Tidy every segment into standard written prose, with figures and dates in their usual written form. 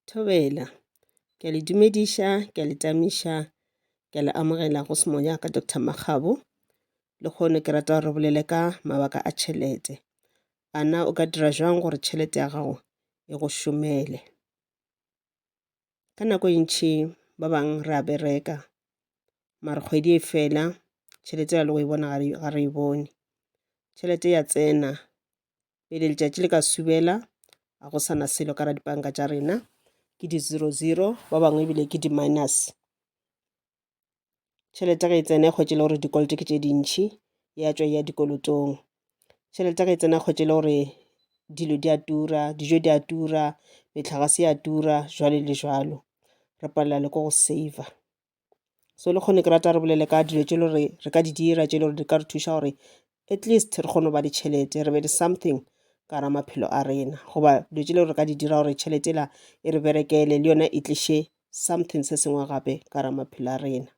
Thobela, ke le dumedisha, ke le tamisha, ke le amogela go semoya ka Dr. Magabo. Le kgone ke rata re bolele ka mabaka a tšhelete. Ana o ka dira jwang gore tšhelete ya gago e go šomele? Ka nako e ntšhi ba bang re a bereka, mare kgwedi e fela tšhelete ya le go e bona ga re e bone. Tšhelete ya tsena pele letšatši le ka subela, a go sana selo ka ra dipanka tša rena, ke di 00, ba bangwe ebile ke di minus. Tšhelete ge e tsena e kgwetše le gore dikoloto ke tše dintšhi, ya tšwa ya dikolotong. Tšhelete ge e tsena kgwetše le gore dilo di a tura, dijo di a tura, metlagase ya tura, jwale le jwalo. Re palela le ko go save. So le kgone ke rata re bolele ka dilo tše le gore re ka di dira tše le gore di ka re thuša gore at least re kgone go ba le tšhelete, re be le something ka ra maphelo a rena. Goba dilo tše le gore re ka di dira gore tšhelete la e re berekele le yona e tliše something se sengwe gape ka ra maphelo a rena.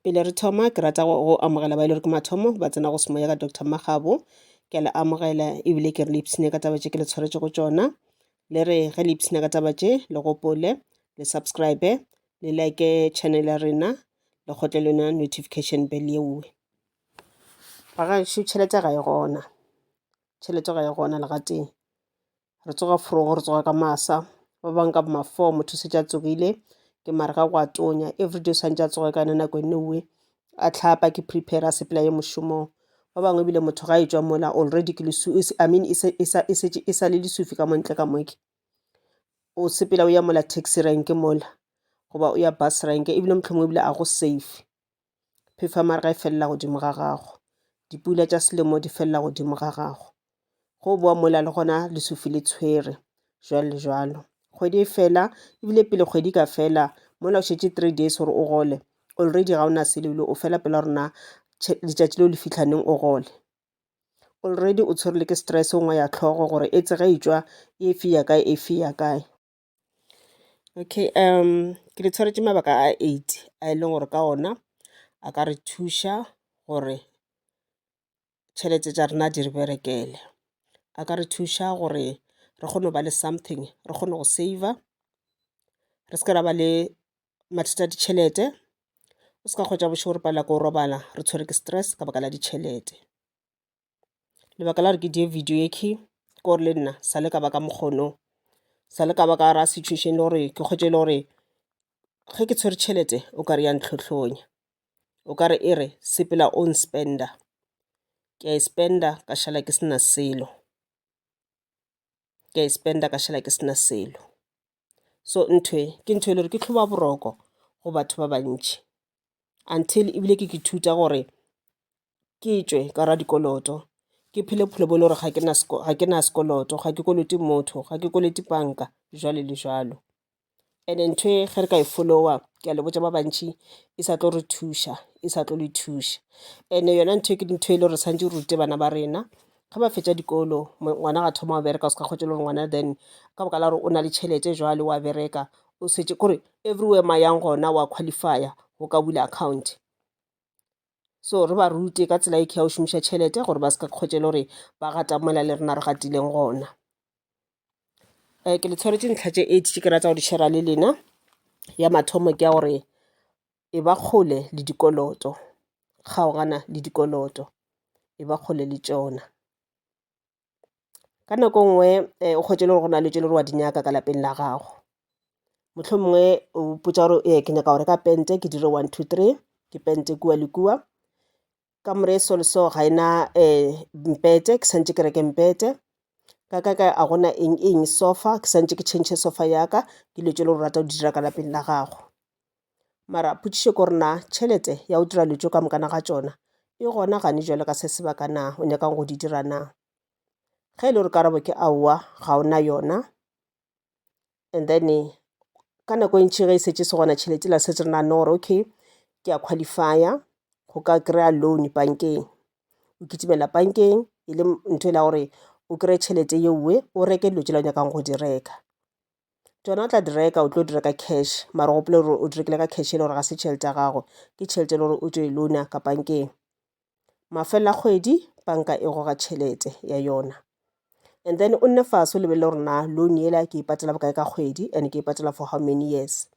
Pele re thoma ke rata go amogela ba ile re ke mathomo ba tsena go semoya ka Dr. Magabo. Ke le amogela ebile ke re le ipsine ka taba tše ke le tshwaretse go tšona. Le re ge le ipsine ka taba tše le gopole le subscribe le like channel ya rena le kgotle le yona notification bell yeo. Bagašo tšhelete ga e gona, tšhelete ga e gona le gateng. Re tsoga forogo re tsoga ka masa, ba bang ka ma 4 motho se tša tsogile ke mare ga go a tonya everyday santše a tsoga ka yona nako enowe a tlhapa ke prepare sepela ye mošomong. Ba bangwe ebile motho ga e tšwa mola already ke e sa le lesufi ka montle ka moke, o sepela o ya mola taxi rank mola goba o ya bus rank ebile mohlomongwe ebile a go safe. Phefa mare ga e felela godimo ga gago, dipula tša selemo di felela godimo ga gago, go boa mola le gona lesufi le tshwere jwalo le jwalo. Kgwedi e fela ebile pele kgwedi ka fela mola o šetše 3 days gore o gole already ga o na selo ebile o fela pela rona letšatši leo le fitlhaneng o gole. Already o tshwere le ke stress o ngwa ya tlhogo gore e tsega e tšwa e fiya kae e fiya kae. Okay, ke le tshwaretše mabaka a 8 a e leng gore ka ona a ka re thuša gore tšhelete tša rena di re berekele. A ka re thuša gore re kgone go ba le something, re kgone go saver, re se ka ra ba le mathata a ditšhelete. O se ka kgwetša bošego re palela ko robala re tshwere ke stress ka baka la ditšhelete. Lebaka la gore ke die video eki ke gore le nna sa le ka ba ka mokgono, sa le ka ba ka ra situation le gore ke kgwetše le gore ge ke tshwere tšhelete o ka re ya ntlhotlhonya, o ka re e re sepela on spender, ke a e spenda ka šala ke sena selo, ke a e spenda ka šala ke sena selo. So ntwe ke ntho e le gore ke tlhoba boroko go batho ba bantši until ebile ke ithuta gore ke tšwe ka ra dikoloto, ke phele bophelo bo le gore ga ke na sekoloto, ga ke kolote motho, ga ke kolote banka jwale le jwalo. And ntho e ge re ka e followa ke a le botša ba bantši e sa tlo re thuša, e sa tlo le thuša. And yona ntho e ke dintho e le gore santše re rute bana ba rena ge ba fetša dikolo, ngwana ga thoma wa bereka o se ka kgwetša le gore ngwana then ka baka la gore o na le tšhelete jwale wa bereka o setse kore everywhere ma yang gona wa qualifya go ka bula account. So re ba rute ka tsela e ke ya o šomiša tšhelete gore ba se ka kgwetša le gore ba gata mola le rena re gatileng gona. Ke le tshwaretše ntlha tše 8 tše ke rata go di share le lena. Ya mathomo ke ya gore e ba kgole le dikoloto, kgaogana le dikoloto, e ba kgole le tšona. Ka nako nngwe o kgwetše le gore go na le tše le gore wa di nyaka ka lapeng la gago. Mohlomongwe o potša gore ke nyaka go reka pente ke dire 1 2 3, ke pente kua le kua, ka more so le so ga ena mpete ke santše ke reke mpete, ka a gona eng sofa ke santše ke change sofa yaka, ke dilo tše le gore rata go dira ka lapeng la gago. Mara potšišo ko rena tšhelete ya go dira letšo ka mokana ga tšona e gona gane jwale ka se sebaka na, o nyakang go di dira na. Ge e le gore karabo ke aowa ga o na yona, and then ka nako e ntši ge e setse se gona tšhelete la setse re na no gore okay ke a qualifya go ka kry-a loan bankeng, o kitimela bankeng e le ntho e la gore o kry-e tšhelete yeue o reke dilo tše la o nyakang go di reka. Tšona o tla di reka o tlo di reka cash, mara o gopole gore o di rekile ka cash e le gore ga se tšhelete ya gago, ke tšhelete e le gore o tlo e loana ka bankeng. Mafelelo a kgwedi banka e goga tšhelete ya yona, and then o nne fatshe o lebelele gore na loan ela ke e patela bokae ka kgwedi and ke e patela for how many years.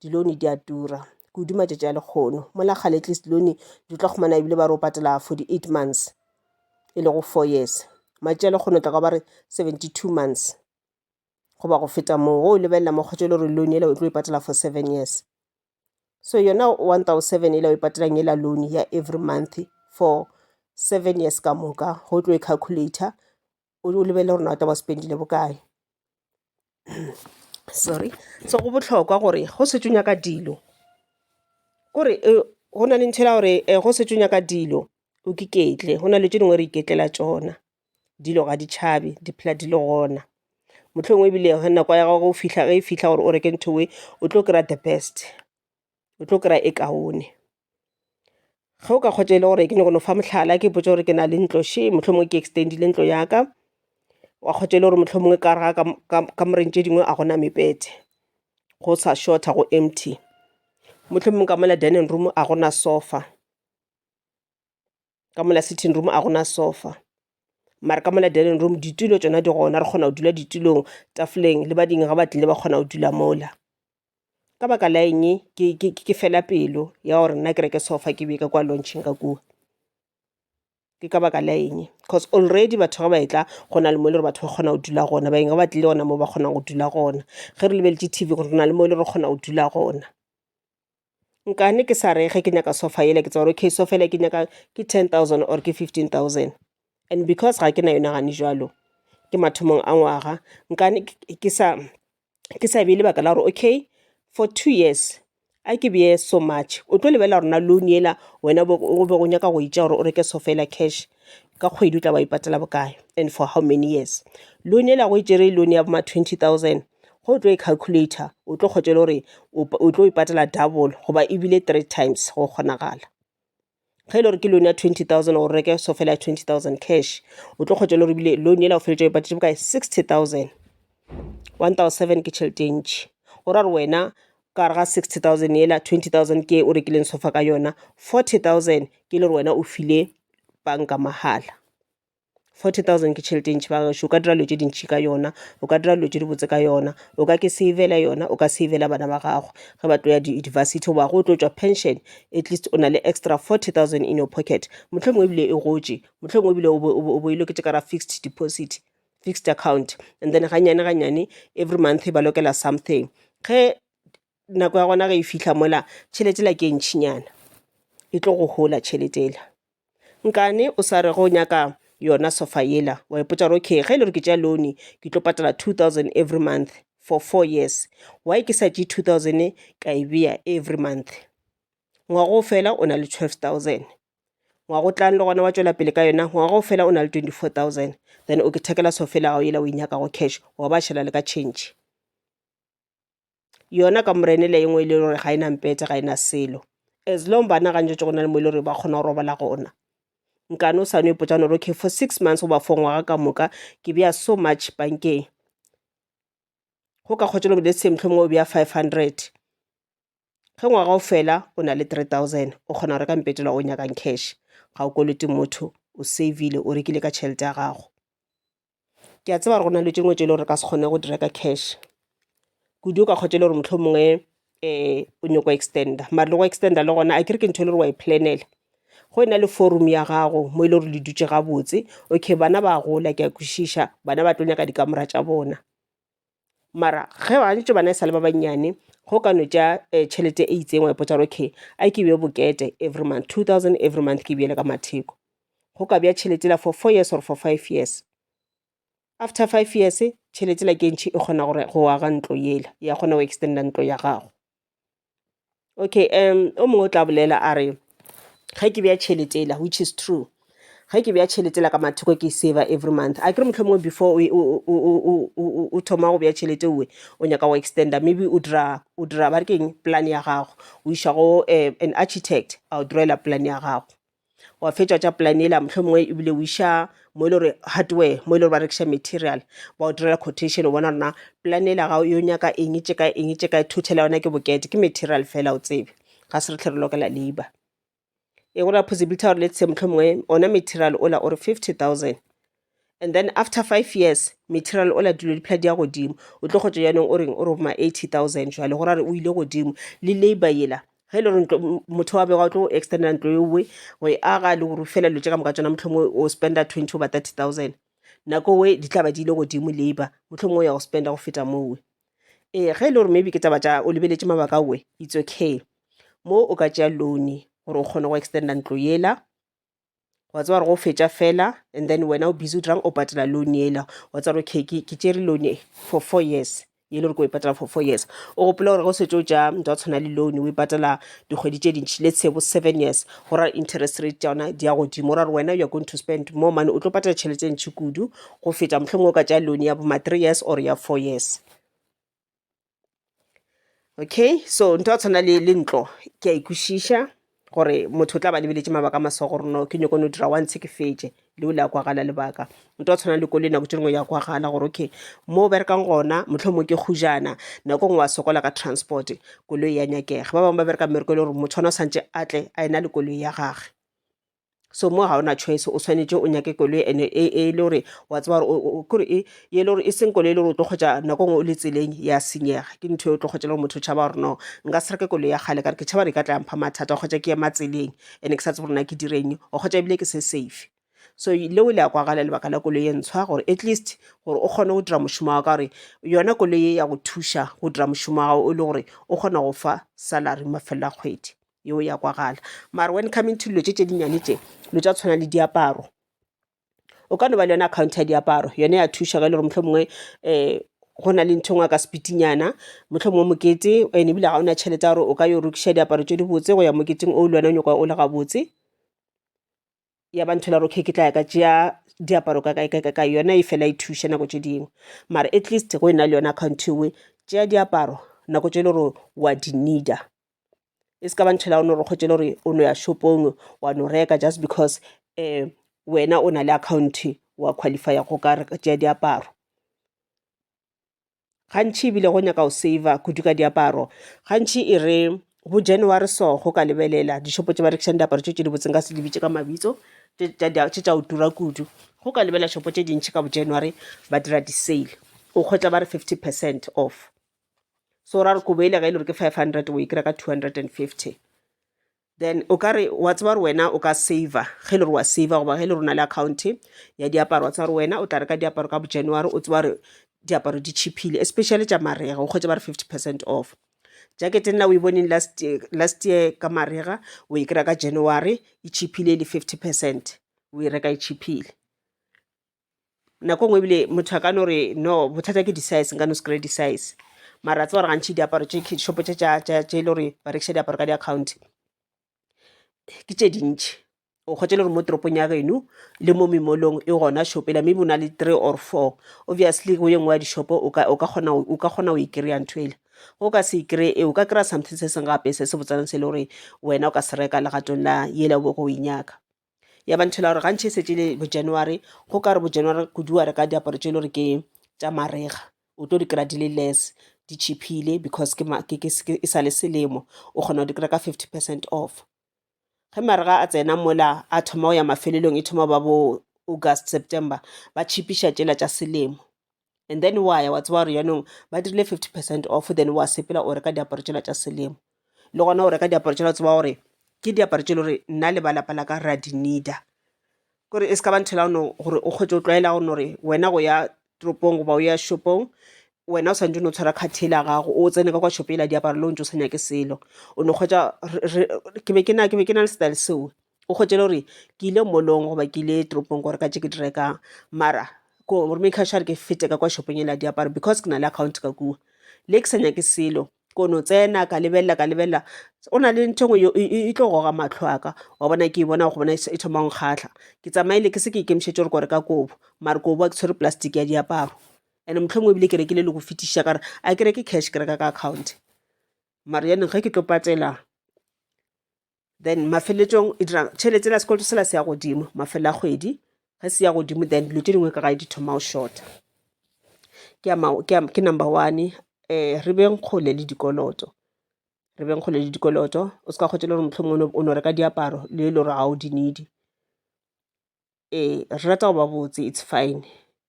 Di-loan di a tura ke hodima tšatši a lekgono mola gale at least loan di tla khumana ebile ba re o patela for the 8 months e le go 4 years matšatši a lekgono tla ka ba re 72 months go ba go feta moo o lebelela mo kgotse le gore loan ela o tlo e patela for 7 years. So yona 1007 ela o e patelang ela loan ya every month for 7 years ka moka go tlo e calculator o lebelele gore na o tla ba spendile bokae. Sorry. So go botlhokwa gore go se tšonya ka dilo gore go na le ntšhela gore go se tšonya ka dilo o keketle go na le tše dingwe re iketlela tšona dilo ga di tšhabe di phela di le gona mohlomongwe ebile nako ya gago ge e fitlha gore o reke ntho we o tlo kry-a the best o tlo kry-a e kaone ge o ka kgotsa ile gore ke ne go no fa mohlala ke potse gore ke na le ntlo she mohlomongwe ke extendile ntlo yaka wa kgotsa ile gore mohlomongwe ka re ka moreng tše dingwe a gona mepete go sa shorta go empty mohlomongwe ka mola dining room a gona sofa ka mola sitting room a gona sofa mara ka mola dining room ditulo tšona di gona re kgona go dula ditulong tafoleng le bading ga ba tlile ba kgona go dula mola ka baka la eng ke fela pelo ya gore nna ke reke sofa ke beka kwa launching ka kua ke ka baka la eng because already batho ga ba etla go na le mo le gore batho ba kgona go dula gona ba eng ga ba tlile gona mo ba kgona go dula gona ge re lebeletse TV gore na le mo le re kgona go dula gona nkane ke sa rege ke nyaka sofa ele ke tsa gore okay sofa ele ke nyaka ke 10,000 or ke 15,000 and because ga ke na yona gane jalo ke mathomong a ngwaga nkane ke sa bile baka la gore okay for 2 years a ke beye so much o tlo lebela gore na loan ela wena o be go nyaka go itša gore o reke sofa ela cash ka kgwedi o tla ba ipatela bokae and for how many years. Loan ela go itšere loan ya boma 20,000 go tlo e calculator o tlo kgotse le gore o tlo ipatela double goba ebile 3 times go kgonagala ge ile gore ke loan ya 20,000 o reke sofa ela ya 20,000 cash o tlo kgotse le gore ebile loan ela o feletša o ipatetse bokae 60,000 1,007 ke tšhelete e ntšhi o ra re wena ka re ga 60,000 ela 20,000 ke o rekileng sofa ka yona 40,000 ke le gore wena o file banka mahala 40,000 ke tšhelete ntšhi ba gašo o ka dira dilo tše dintšhi ka yona o ka dira dilo tše di botse ka yona o ka ke savela yona o ka savela bana ba gago ge ba tlo ya di-university goba go tlo tšwa pension at least o na le extra 40,000 in your pocket mohlomongwe ebile e gotše mohlomongwe ebile o boile ke tša ka fixed deposit fixed account and then ganyane every month ba lokela something ge nako ya gona ge e fitlha mola tšhelete la ke ntšhinyana e tlo go hola tšhelete ela nkane o sa re go nyaka yona sofa yela wa ipotsa gore okay ge ile re ke tša loan ke tlo patala 2,000 every month for 4 years why ke sa tše 2,000 ka e beya every month ngwaga o fela o na le 12,000 ngwaga o tlang le gona wa tšwela pele ka yona ngwaga o fela o na le 24,000 then o ke thekela sofa ela gago yela o inyakago cash wa ba šhela le ka change yona ka morenele e nngwe e le gore ga ena mpete ga ena selo as long bana gantšwe go na le mo e le gore ba kgona go robala gona nkane o sa no ipotsa gore okay for 6 months goba for ngwaga ka moka ke beya so much bankeng go ka kgotsa le se mohlomongwe o beya 500 ge ngwaga o fela o na le 3,000 o kgona go reka mpetela o nyakang cash ga o kolete motho o savile o rekile ka tšhelete ya gago ke a tseba gore go na le tše ngwe tše le gore ka se kgone go di reka cash kudu o ka kgotsa le gore mohlomongwe o nyako extenda mare le go extenda le gona a ke re ke ntho e le gore wa e planela go ena le forum ya gago mo ile gore le dutse gabotse okay bana ba gola ke a kwešiša bana ba tlo nyaka dikamora tša bona mara ge gantši bana e sa le ba bannyane go ka no tša tšhelete e itseng wa ipotsa gore okay a ke beye bokete every month 2,000 every month ke beele ka matheko go ka beya tšhelete la for 4 years or for 5 years after 5 years tšhelete la ke ntšhi e kgona gore go aga ntlo yela ya kgona go extenda ntlo ya gago okay o mongwe o tla bolela a re ga ke beya tšhelete ela which is true ga ke beya tšhelete ela ka matheko ke saver every month a kere mohlomongwe before o thoma go beya tšhelete owe o nyaka go extenda maybe o dira ba re keng plan ya gago o iša go an architect a o direla plan ya gago wa fetša tša plan ela mohlomongwe ebile o iša mo ile gore hardware mo ile gore ba rekiša material ba o direla quotation o bona rona plan ela gago yo nyaka eng tše ka thuthela yona ke bokete ke material fela o tsebe ga se re tle re lokela labor e go ra possibility gore let's say mohlomongwe ona material ola or 50,000 and then after 5 years material ola dilo di phela di ya godimo o tlo kgotsa yanong o reng o re ma 80,000 jwale go ra re o ile godimo le labor yela ge ile re motho wa bega o tlo extenda ntlo yowe go e aga le gore fela lo tse ka moka tsona motlhomo o spenda 20 over 30,000 nako we di tla ba di ile godimo labor motlhomo o ya go spenda go feta mowe ge ile gore maybe ke taba tša o lebeletse mabaka we it's okay mo o ka tšea loan gore o kgone go extenda ntlo yela wa tseba gore go fetša fela and then wena o busy o dirang o patela loan yela wa tseba okay ke tšere loan for 4 years ye le gore ko e patela for 4 years o gopola gore go setse o tša ntwa tshwana le loan o e patela dikgwedi tše dintšhi let's say bo 7 years gore interest rate tšona di ya godimo gore wena you are going to spend more money o tlo patela tšhelete ntšhi kudu go feta mohlomong o ka tšea loan ya bo ma 3 years or ya 4 years. Okay, so ntwa tshwana le ntlo ke a ikušiša gore motho o tla ba lebeletse mabaka maso gore no ke nyoko no dira once ke fetse le o le a kwagala lebaka ntwa tshwana le koloi nako tse dingwe ya kwagala gore okay mo berekang gona motlhomo ke khujana nako ngwe wa sokola ka transport koloi ya nyakega ba bangwe ba bereka mmereko le gore motho ona o santse atle a ena le koloi ya gage so mo ga ona choice o tshwanetse o nyake koloi ene e le gore wa tseba gore ye le gore e seng koloi le gore o tlo kgotsa nako ngwe o le tseleng ya senyega ke ntho e o tlo kgotsa le gore motho o tšhaba gore no nka se reke koloi ya kgale kare ke tšhaba re ka tla mpha mathata kgotsa ke ema tseleng ene ke sa tse gorena ke direng o kgotsa ebile ke se safe so leo le a kwagala lebaka la koloi e ntshwa gore at least gore o kgone go dira mošomo wa ka gore yona koloi e ya go thuša go dira mošomo wa gago o le gore o kgona go fa salary mafelo a kgwedi yeo ya kwagala mara when coming to dilo tše dinnyane tše dilo tša tshwana le diaparo o ka no ba le yona account ya diaparo yone ya thuša ka le gore motlho mongwe go na le ntho ngwe ka sepitinyana motlho mongwe mokete ene ebile ga o na tšhelete ya gore o ka yo rekiša diaparo tše di botse go ya moketeng o le wena o nyaka o le gabotse ya ba ntho la gore okay ke tla ya ka tšea diaparo ka kae yona e fela e thuša nako tše dingwe mara at least go ena le yona account ewe tšea diaparo nako tše le gore wa di needa e se ka ba ntšhela o no re kgotse le gore o no ya shopong wa no reka just because wena o na le account wa qualifya go ka reka tšea diaparo gantši ebile go nyaka o saver kudu ka diaparo gantši e re bo January so go ka lebelela dishopo tše ba rekisang diaparo tše di botseng ka se lebitše ka mabitso tše tša o tura kudu go ka lebelela shopo tše dintšhi ka bo January ba dira di-sale o kgotla ba re 50% off so ra re ko beile ga ile gore ke 500 o e kry ka 250 then o ka re wa tseba gore wena o ka saver ge le gore wa saver goba ge le gore o na le account ya diaparo wa tseba gore wena o tla reka diaparo ka bo January o tseba gore diaparo di cheapile especially tša marega o kgotse ba re 50% off jacket nna o e boneng last year ka marega o e kry ka January e cheapile le 50% o e reka e cheapile nako ngwe ebile motho a ka no re no bothata ke di-size nka no se kry di-size mara tse gore gantšhi diaparo tše shopo tše le gore ba rekiša diaparo ka di-account ke tše dintšhi o kgotse le gore mo toropong ya geno le mo memolong e gona shopela maybe o na le 3 or 4 obviously go ye nngwe ya dishopo o ka kgona o e kry-a ntho ele go ka se kry-e o ka kry-a something se seng gape se se botsanang se le gore wena o ka se reka legatong la yela bo go inyaka ya ba nthola gore gantšhi e setse le bo January go ka re bo January kudu wa reka diaparo tše le gore ke tša marega o tlo di kry-a di le less di cheapile because e sa le selemo o kgona go di kry-a ka 50% off ge marega a tsena mola a thoma go ya mafelelong e thoma ba bo August September ba cheapiša tšela tša selemo and then wa ya wa tseba gore yaanong ba dirile 50% off then wa sepela o reka diaparo tšela tša selemo le gona o reka diaparo tšela tseba gore ke diaparo tše le gore nna le balapa la ka ra di needa kore e se ka ba nthola gore o kgotse o tlwaela gore wena go ya toropong goba o ya shopong wena o santse o ne o tshwara khathela gago o tsene ka kwa shopela diaparo le o ntse o senya ke selo o ne kgotsa ke be ke na le style seo o kgotse le gore ke ile molong goba ke ile toropong gore ka tše ke di rekang mara ko gore make sure ke fete ka kwa shopong ela diaparo because ke na le account ka kua le ke senya ke selo ko no tsena ka lebelela o na le ntho ngwe e tlo goga matlho aka wa bona ke bona go bona e thoma nkgatlha ke tsamaile ke se ke ikemišetse gore gore ka kobo mara kobo ke tshwere plastic ya diaparo ene motlhongwe ebile ke rekile le go fetiša kare a ke reke cash ke reka ka account mara yaanong ge ke tlo patela then mafeletsong e dira tšhelete la sekoloto sela se ya godimo mafelo a kgwedi ge se ya godimo then dilo tše dingwe ka gae di thoma go shorta ke number 1 re beng kgole le dikoloto o se ka kgotse le gore motlhomongwe o no reka diaparo le le gore ga o di needi re rata go ba botse, it's fine.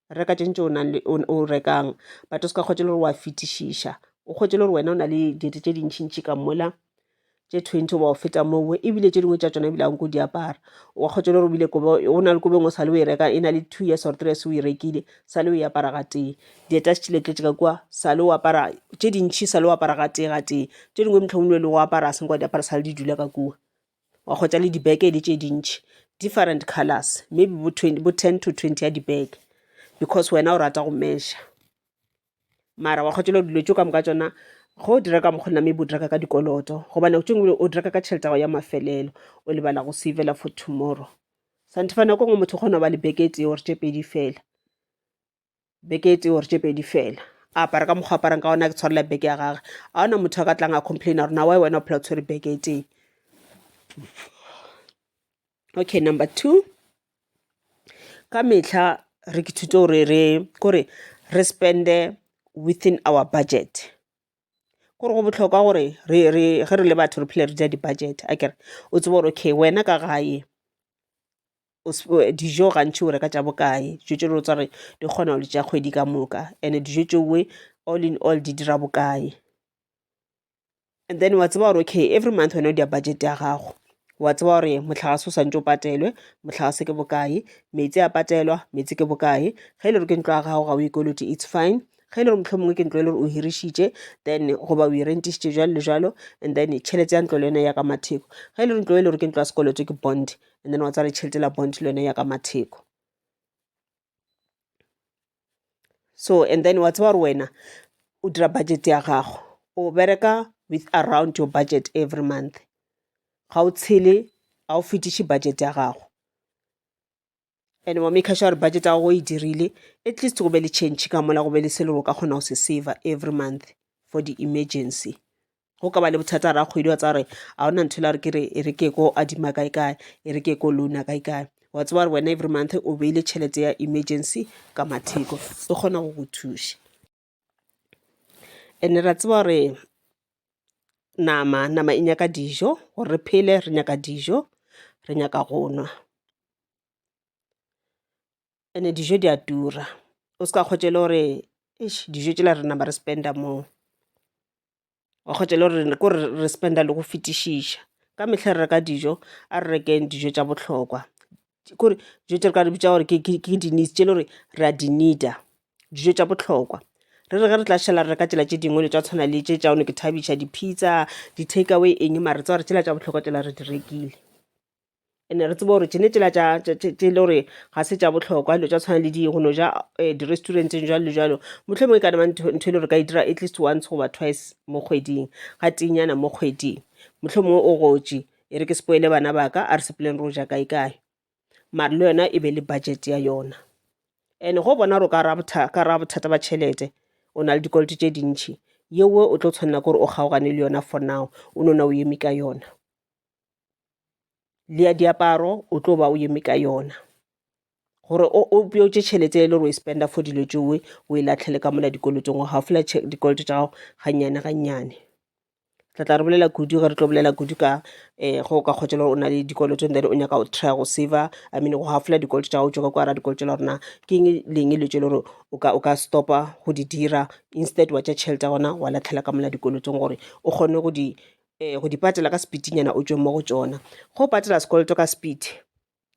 Reka tše ntše o rekang, but o se ka kgotse le gore wa fetišiša, o kgotse le gore wena o na le diete tše dintšintši ka mola tše 20 wa o feta mowe, ebile tše dingwe tša tsona ebile anko di apara. O kgotse le gore bile o na le kobeng o sa le o e reka e na le 2 years or 3 years o e rekile, sa le o e apara ga tee. Dieta se tšhiletletše ka kua, sa le o apara tše dintšhi, sa le o apara ga tee. Tše dingwe mohlomongwe le go apara a seng kwa di apara sa le di dula ka kua. Wa kgotsa le dibeke le tše dintšhi, different colors, maybe bo 10 to 20 ya dibeke, because wena o rata go measure. Mara wa kgotse le dilo tšo ka moka tsona go dira ka mokgona maybe o direka ka dikoloto, gobane o tšengwe o direka ka tšhelete ya mafelelo, o lebala go savela for tomorrow. Santefa nako ngwe motho kgona ba le beke tse or tše pedi fela, beke tse or tše pedi fela, a apara ka mokgwa aparang ka ona ke tshwarela beke ya gage. A ona motho a ka tlang a complaina gore na why wena o phela o tshwere beke tse. Okay, number 2, ka mehla re ke thute gore re spende within our budget. Gore go botlhokwa gore ge re le batho re phele re ja di-budget. A kere o tsebe gore okay wena ka gae dijo gantši o reka tša bokae, dijo tše le tsa gore di kgona go le tša kgwedi ka moka, and dijo tšewe all in all di dira bokae. And then wa tseba gore okay every month wena o dia budget ya gago, wa tseba gore motlhagase o santse o patelwe, motlhagase ke bokae, metsi a patelwa, metsi ke bokae. Ge e le gore ke ntlo ya gago ga o ikolote, it's fine. Ge e le gore mohlomongwe ke ntlo e le gore o hirišitše, then goba o e rentišitše jalo le jalo, and then tšhelete ya ntlo le yone ya ka matheko. Ge e le gore ntlo e le gore ke ntlo ya sekoloto ke bond, and then wa tsara tšhelete la bond le yone ya ka matheko. So and then wa tseba gore wena o dira budget ya gago, o bereka with around your budget every month. Ga o tshele, ga o fetiše budget ya gago, and wa make sure budget ya gago e dirile, at least go be le change ka mola, go be le se le go ka kgona go se saver every month for the emergency. Go ka ba le bothata ra kgwedi wa tsa gore a ona ntho la re ke re e re ke ko adima kae kae, e re ke ko loana kae kae. Wa tseba gore wena every month o beile tšhelete ya emergency ka matheko, e kgona go go thuša. And ra tseba gore nama e nyaka dijo, gore re phele re nyaka dijo, re nyaka go nwa, and dijo di a tura. O se ka kgotse le gore dijo tše la rena ba re spenda mo, wa kgotse le gore re spenda le go fetišiša. Ka mehla re reka dijo, a re rekeng dijo tša bohlokwa, kore dijo tše re ka re bitša gore ke di-needs tše le gore re a di needa, dijo tša bohlokwa. Re re ge re tla šala re reka tšela tše dingwe le tša tshwana le tše tšaone ke thabiša, di-pizza, di-take away eng, mara re tsa gore tšela tša bohlokwa tšela re di rekile. And re tsebe gore tšene tšela tše le gore ga se tša bohlokwa, dilo tša tshwana le go no ja di-restauranteng jalo le jalo, mohlomongwe ka nama ntho e le gore ka e dira at least once goba twice mo kgweding, ga tenyana mo kgweding. Mohlomongwe o gotše e re ke spoile bana baka a re sepeleng re o ja kae kae, mara le yona e be le budget ya yona. And go bona gore ka ra bothata ba tšhelete, o na le dikoloto tše dintšhi, yewe o tlo tshwanela gore o kgaogane le yona for now, o nona o eme ka yona. Le ya diaparo o tlo ba o eme ka yona, gore o beotše tšhelete e le gore o e spenda for dilo tšewe o e latlhele ka mola dikolotong, o gafola dikoloto tša gago gannyane gannyane. Tla re bolela kudu ge re tlo bolela kudu ka go ka kgotse le gore o na le dikoloto, then o nyaka o try go saver, I mean go hafola dikoloto tša go tšwa ka kwara dikoloto la gorena ke eng leng le tše le gore o ka stopa go di dira, instead wa tša tšhelete gona wa latlhela ka mola dikolotong gore o kgone go di patela ka speedinyana o tšwe mo go tšona. Go patela sekoloto ka speed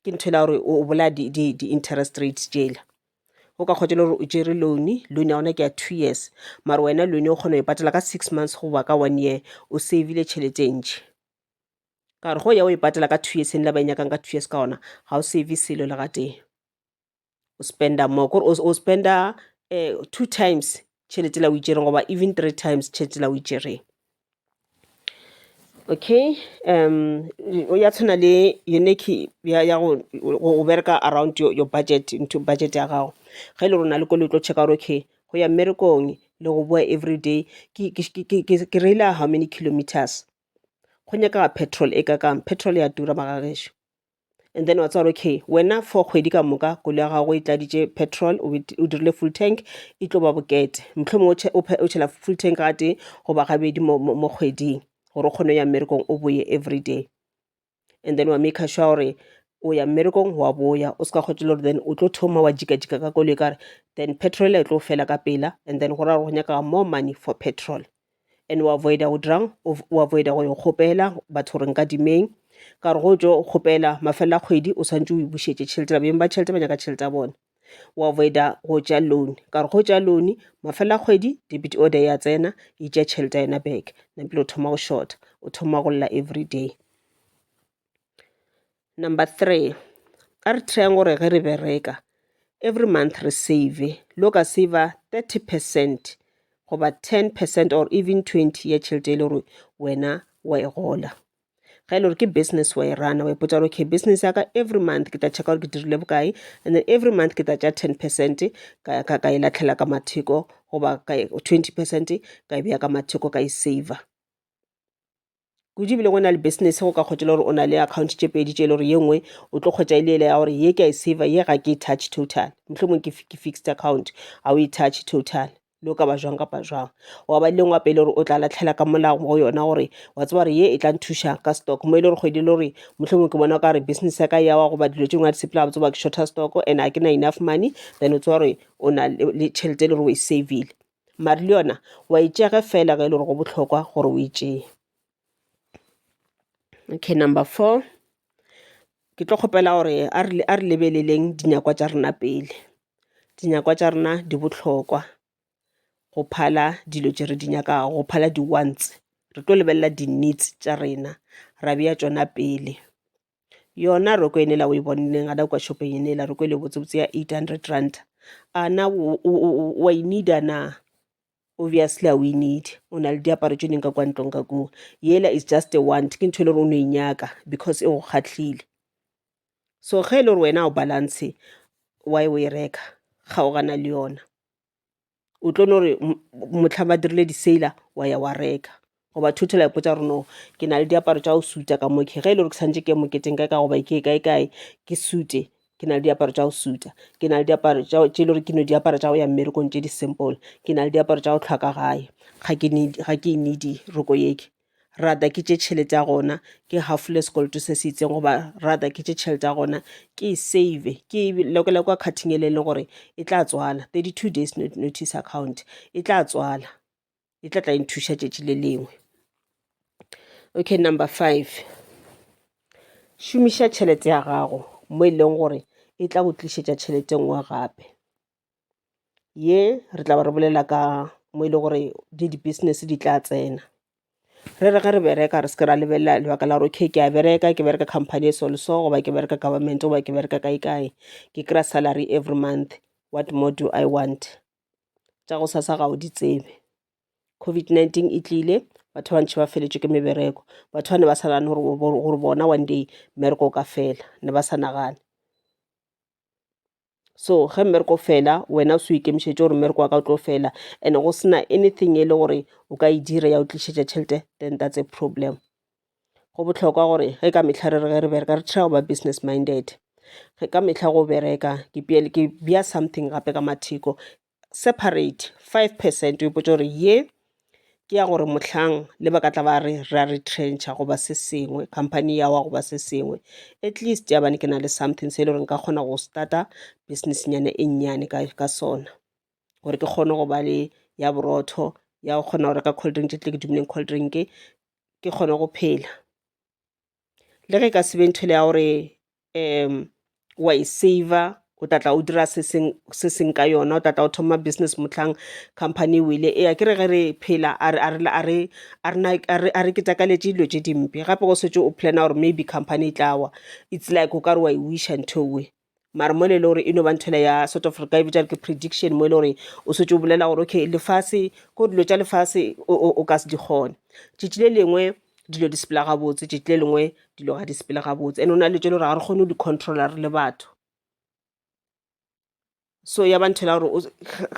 ke ntho la gore o bolaya di-interest rates tšela. O ka kgotse le gore o tšere loan ya gona ke ya 2 years, mara wena loan o kgona go e patela ka 6 months goba ka 1 year, o savile tšhelete ntši. Ka gore go ya o e patela ka 2 years la ba nyakang ka 2 years ka gona, ga o save selo le ga tee, o spenda more, kore o spenda 2 times tšhelete la o itšereng goba even 3 times tšhelete la o itšereng. Okay, o ya tshwana le yone ya go bereka around your budget, into budget ya gago. Ge e le gore na le ko le tlo check gore okay go ya mmerekong le go boa every day ke reila how many kilometers, go nyaka petrol e ka kang, petrol ya tura magagešo. And then wa tsara okay wena for kgwedi ka moka koloi ya gago e tladitše petrol, o dirile full tank, e tlo ba bokete, mohlomongwe o tšhela full tank ga tee goba gabedi mo kgweding, gore o kgone ya mmerekong o boye every day. And then wa make sure gore o ya mmerekong wa boya o ska khotse lore then o tlo thoma wa jika ka koloi kare then petrol e tlo fela ka pela and then go ra go nyaka more money for petrol and o avoida go drang o avoida go khopela batho re nka dimeng ka re go jo khopela mafela kgwedi o santse o ibushetse tšhelete beng ba tšhelete ba nyaka tšhelete a bona o avoida go tša loan ka re go tša loan mafela kgwedi debit order ya tsena e tša tšhelete ena back napile o thoma go short o thoma go lla every day. Number 3, a re tryang gore ge re bereka every month re save lo ka save 30% goba 10% or even 20 ya tšhelete e le gore wena wa e gola ga e le gore ke business wa e rana wa ipotsa gore okay business ya ka every month ke tla checka gore ke dirile bokae and then every month ke tla tša 10% ka e latlhela ka matheko goba 20% ka e beya ka matheko ka e saver kudu bile go na le business go ka khotela gore o na le account tše pedi tše le gore ye nngwe o tlo khotsa ile ya gore ye ke a e saver ye ga ke touch total mohlomong ke fixed account a o e touch total lo ka ba jwang kapa jwang wa ba lengwa pele gore o tla latlhela ka molao go yona gore wa tseba gore ye e tla nthusha ka stock mo ile gore kgwedi le gore mohlomong ke bona ka re business ya ka ya wa go ba dilo tše ngwa di sepela tsoba ke shorter stock and a ke na enough money then o tswa gore o na le tšhelete le gore o e savile mare le yona wa itšege fela ga e le gore go bohlokwa gore o itšee. Okay, number 4, ke tlo kgopela gore a re lebeleleng dinyakwa tša rena pele. Dinyakwa tša rena di bohlokwa go phala dilo tše re di nyakago, go phala di-wants. Re tlo lebelela di-needs tša rena, ra beya tšona pele. Yona roko ene la o e bonileng, ada kwa shopeng ene la roko e le botsebotse ya 800 rand. Ana wa e needa na? Obviously we need o na le diaparo tše ding ka kwa ntlong ka koo yela is just a want ke ntho e le gore o no e nyaka because e go kgatlhile so ge e le gore wena o balance wa e reka kgaogana le yona o tlo no re motlha ba dirile di-sailor wa ya wa reka goba thotela ipotsa gore no ke na le diaparo tša go suta ka moke ge e le gore ke santse ke moketeng kae ka goba ke kae ke sute ke na le diaparo tša go suta ke na le diaparo tše le gore ke no diaparo tša go ya mmerekong tše di-simple ke na le diaparo tša go tlhoka gae ga ke needi roko yeke rata ke tše tšhelete ya gona ke hafole sekoloto se se itseng goba rata ke tše tšhelete ya gona ke e save ke lekole kwa cutting e le gore e tla tswala 32 days notice account e tla tswala e tla nthuša tšetši le lengwe. Okay, number 5, šomiša tšhelete ya gago mo e leng gore e tla go tlišetša tšhelete nngwe gape ye re tla ba re bolela ka mo e le gore di-business di tla tsena re re ge re bereka re se ke ra lebelela lebaka la gore okay ke a bereka company e so goba ke bereka government goba ke bereka kae ke kry-a salary every month what more do I want tša go sasa ga o di tsebe COVID-19 e tlile batho ba ntši ba feletšwe ke mebereko batho ba ne ba sa nagane gore bona one day mmereko o ka fela ne ba sa nagane so ge mmereko fela wena o se o ikemišetše gore mmereko wa ka o tlo fela and go sena anything e le gore o ka e dira ya o tlišetša tšhelete then that's a problem go bohlokwa gore ge ka mehla ge re bereka re try go ba business minded ge ka mehla go bereka ke bea something gape ka matheko separate 5% o ipotse gore ye ke ya gore mohlang le ba ka tla ba re ra retrencha goba se sengwe company ya wa goba se sengwe at least ya bane ke na le something se le gore nka kgona go starta business nyane e nnyane ka sona gore ke kgone go ba le ya borotho ya go kgona go reka cold drink tše ke dumileng cold drink ke kgone go phela le ge ka sebe ntho le ya gore wa e saver o tlatla o dira se seng ka yona o tlatla o thoma business mohlang company wile e ke re ge re phela a re ke takaletše dilo tše dimpe gape go setse o plana gore maybe company e tlawa it's like o ka re wa e wisha nthowe mare mo le gore e no ba nthwela ya sort of re ka bitša ke prediction mo le gore o setse o bolela gore okay lefase ko dilo tša lefase o ka se di kgone tšatši le lengwe dilo di sepela gabotse tšatši le lengwe dilo ga di sepela gabotse and o na le tše le gore ga re kgone go di controla re le batho so ya ba nthwela gore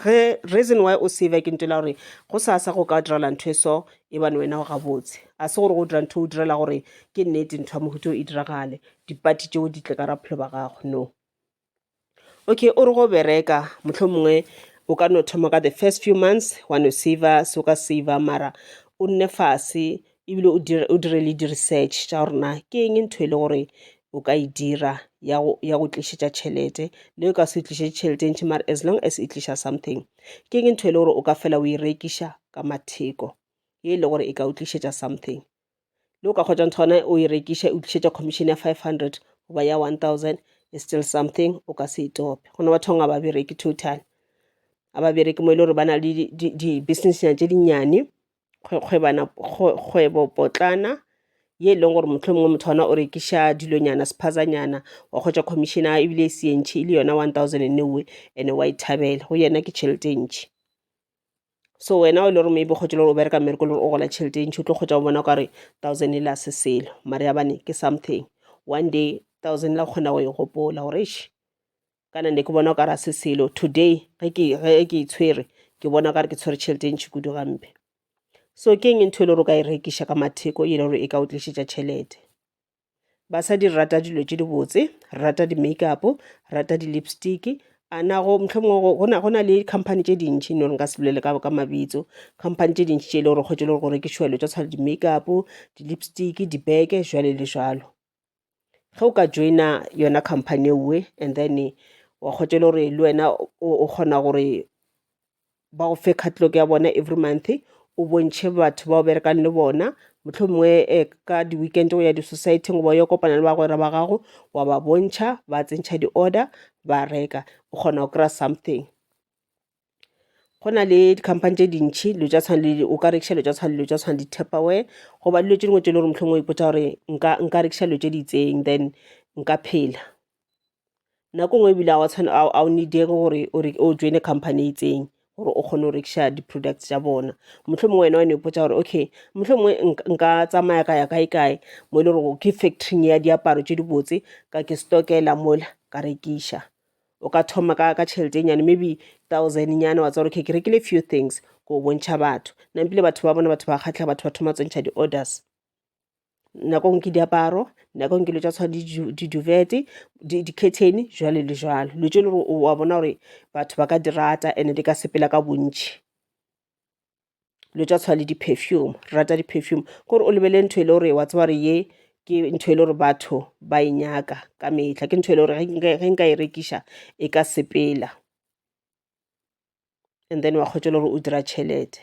ge reason why o save ke ntwela gore go sasa go ka direla ntho e so e bane wena go gabotse a se gore go dira ntho o direla gore ke nnete ntho ya mohuto e diragale dipati tšeo di tle ka raphelo ba gago no okay o re go bereka mohlomongwe o ka no thoma ka the first few months wa no saver se o ka saver mara o nne fase ebile o dire le di-research tša gore na ke eng ntho e le gore o ka e dira ya go tlišetša tšhelete le o ka se tlišetše tšhelete ntši mara as long as e tliša something. Ke eng ntho e le gore o ka fela o e rekiša ka matheko ye e le gore e ka o tlišetša something le o ka kgotša ntho gona o e rekiša o tlišetša commission ya 500 goba ya 1000 is still something o ka se e tope. Gona bathong a ba bereke total a ba bereke mo e le gore ba na le di-businessnyana tše dinnyane kgwebo potlana ye e leng gore mohlomongwe motho ona o rekiša dilonyana sephazanyana wa kgotša commissiona ebile e se ntšhi e le yona 1000 newe ene wa ithabela go yena ke tšhelete ntšhi. So wena o le gore maybe kgotše le gore o bereka mmereko le gore o gola tšhelete ntšhi o tlo kgotša o bona kare 1000 e la se selo mara ya bane ke something. One day 1000 la kgona go e gopola gore kana ne ke bona kare a se selo today ge ke itshwere ke bona kare ke tshwere tšhelete ntšhi kudu gampe. So ke eng ntho e le gore o ka e rekiša ka matheko e le gore e ka o tlišetša tšhelete. Basadi rata dilo tše di botse, rata di-makeup, rata di-lipstick anago mohlomongwe go na le company tše dintšhi no re nka se bolele ka mabitso, company tše dintšhi tše e le gore kgotše le gore go rekišiwa dilo tša tshwana di-makeup, di-lipstick, dibeke jwale le jwalo. Ge o ka joina yona company ewe and then wa kgotše le gore le wena o kgona gore ba go fe catalog ya bona every month o bontšhe batho ba o berekang le bona mohlomongwe ka di-weekend go ya di-society goba yo kopana le bagwera ba gago wa ba bontšha ba tsentšha di-order ba reka o kgona go kry-a something. Go na le di-company tše dintšhi dilo tša tshwana le o ka rekiša dilo tša tshwana le dilo tša tshwana di-Tupperware goba dilo tše dingwe tše le gore mohlomongwe o ipotša gore nka rekiša dilo tše di itseng then nka phela. Nako nngwe ebile a o needege gore o joine company e itseng gore o kgone go rekiša di-products tša bona. Mohlomongwe wena wene o ipotša gore okay mohlomongwe nka tsamaya ka ya kae mo e le gore ke factory ya diaparo tše di botse ka ke stokela mola ka rekiša. O ka thoma ka tšhelete nyane maybe 1000 nyana wa tsa gore okay ke rekile few things go bontšha batho nampile batho ba bona batho ba kgatlha batho ba thoma tsentšha di-orders. Nako ngwe ke diaparo nako ngwe ke dilo tša tshwana di-duvet di-curtain jwale le jwalo dilo tše le gore wa bona gore batho ba ka di rata and di ka sepela ka bontšhi. Dilo tša tshwana le di-perfume rata di-perfume kore o lebele ntho e le gore wa tseba gore ye ke ntho e le gore batho ba e nyaka ka mehla ke ntho e le gore ge nka e rekiša e ka sepela and then wa kgotša le gore o dira tšhelete.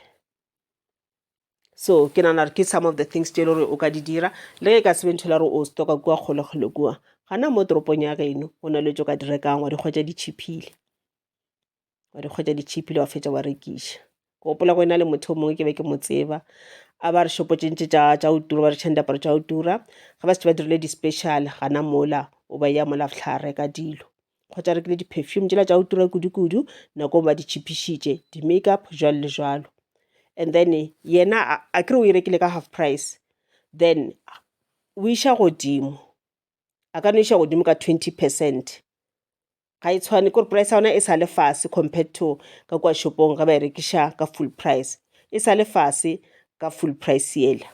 So ke nana ke some of the things tše e le gore o ka di dira le ge ka sebe ntho la gore o stoka kua kgolekgole kua gana mo toropong ya geno go na le tšo ka di rekang wa di kgotša di-cheapile wa fetša wa rekiša. Ke gopola go ena le motho mongwe ke be ke mo tseba a ba re shopo tše ntši tša go tura ba re tšhang diaparo tša go tura ga ba se ba dirile di-special gana mola o ba ya mola fihla reka dilo kgotša rekile di-perfume tšela tša go tura kudu nako ba di cheapišitše di-makeup jwalo le jwalo. And then yena a kere o e rekile ka half price then o iša godimo a ka no iša godimo ka 20%. Ga e tshwane kore price ya ona e sa le fase compared to ka kwa shopong ga ba e rekiša ka full price e sa le fase ka full price yela.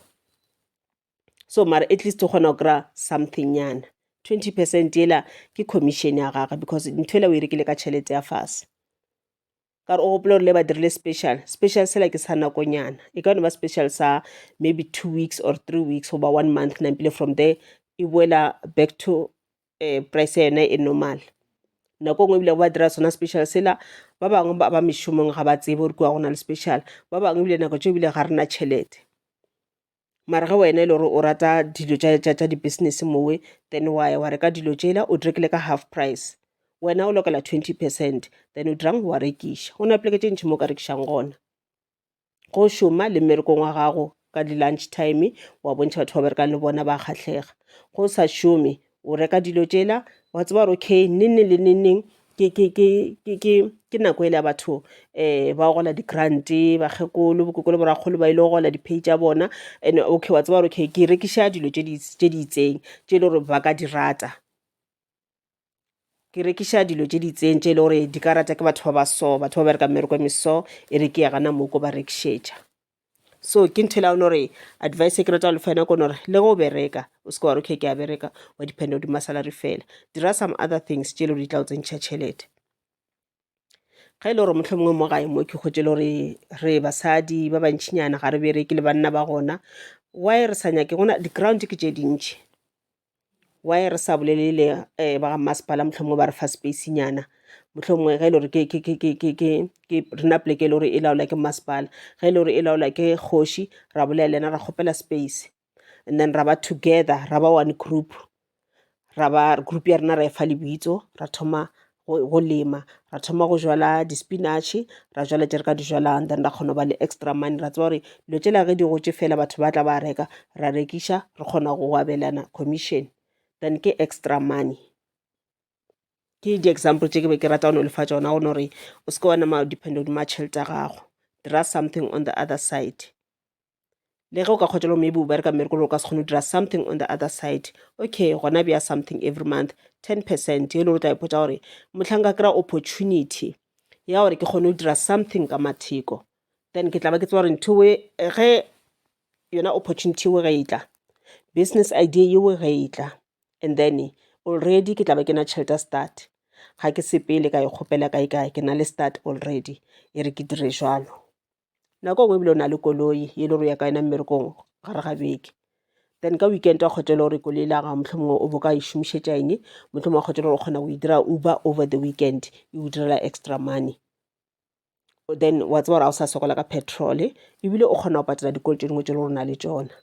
So mara at least o kgona go kry-a something nyana 20% yela ke commission ya gaga because ntho ela o e rekile ka tšhelete ya fase. Ka re o gopola gore le ba dirile special sela ke sa nakonyana e ka no ba special sa maybe 2 weeks or 3 weeks goba 1 month nampile from there e boela back to price ya yona e normal. Nako ngwe ebile ba dira sona special sela ba bangwe ba mešomong ga ba tsebe gore kua go na le special ba bangwe ebile nako tše ebile ga rena tšhelete mara ge wena e le gore o rata dilo tša di-business mowe then wa reka dilo tšela o direkile ka half price wena o lokela 20% then o dirang wa rekiša go na pleke tše ntšhi mo ka rekišang gona go šoma le mmerekong wa gago ka di-lunch time wa bontšha batho ba berekang le bona ba kgatlhega. Go sa šome o reka dilo tšela wa tseba gore okay neng le neng ke nako ele ya batho ba gola di-grant bakgekolo bokokolo borakgolo ba ile go gola di-pay tša bona and okay wa tseba gore okay ke rekiša dilo tše di itseng tše e le gore ba ka di rata ke rekiša dilo tše di itseng tše e le gore di ka rata ke batho ba so batho ba bereka mmereko meso e re ke ya gana moko ba rekišetša. So ke ntho ela one gore advice e ke rata go lefana kone gore le go bereka o seke wa re okay ke a bereka wa dependa godima salary fela dira some other things tše e le gore di tla o tsentšha tšhelete. Ga e le gore mohlomongwe mo gae mo ke kgotse le gore re basadi ba bantšhinyana ga re bereke le banna ba gona why re sa nyake gona di-ground ke tše dintšhi why re sa bolelele ba ga masepala motlhomongwe ba re fa space nyana motlhomongwe ge e le gore ke rena poleke e le gore e laolwa ke masepala ge e le gore e laolwa ke kgoši ra bolela ena ra kgopela space and then ra ba together ra ba one group group ya rena ra efa lebitso ra thoma go lema ra thoma go jwala di-spinach ra jwala tše re ka di jwalang then ra kgona go ba le extra money ra tseba gore dilo tšela ge di gotse fela batho ba tla ba reka ra rekiša re kgona go abelana commission then ke extra money ke di-example tše ke be ke rata go no lefa tšona gone gore o se ke wana depende godimo tšhelete ya gago dira something on the other side le ge o ka kgotšela maybe o bereka mmereko le o ka se kgone go dira something on the other side okay gona bea something every month 10% ye le gore tla ipotsa gore motlhang ka kry-a opportunity ya gore ke kgone go dira something ka matheko then ke tla ba ke tseba gore nthoe ge yona opportunity eo ge e tla business idea yeo ge e tla and then already ke tla ba ke na tšhelete start ga ke sepele ka e kgopela kae ke na le start already e re ke dire jalo nako ngwe ebile o na le koloi ye le gore ya ka ena mmerekong gare ga beke then ka weekend wa kgotela gore koloi la ga motlhomongwe o bo ka e šomišetša eng motlhomongwe wa kgotela gore o kgona go e dira uber over the weekend e o direla extra money then wa tseba gore ga o sa sokola ka petrol ebile o kgona go patela dikolo tše dingwe tše le gore o na le tšona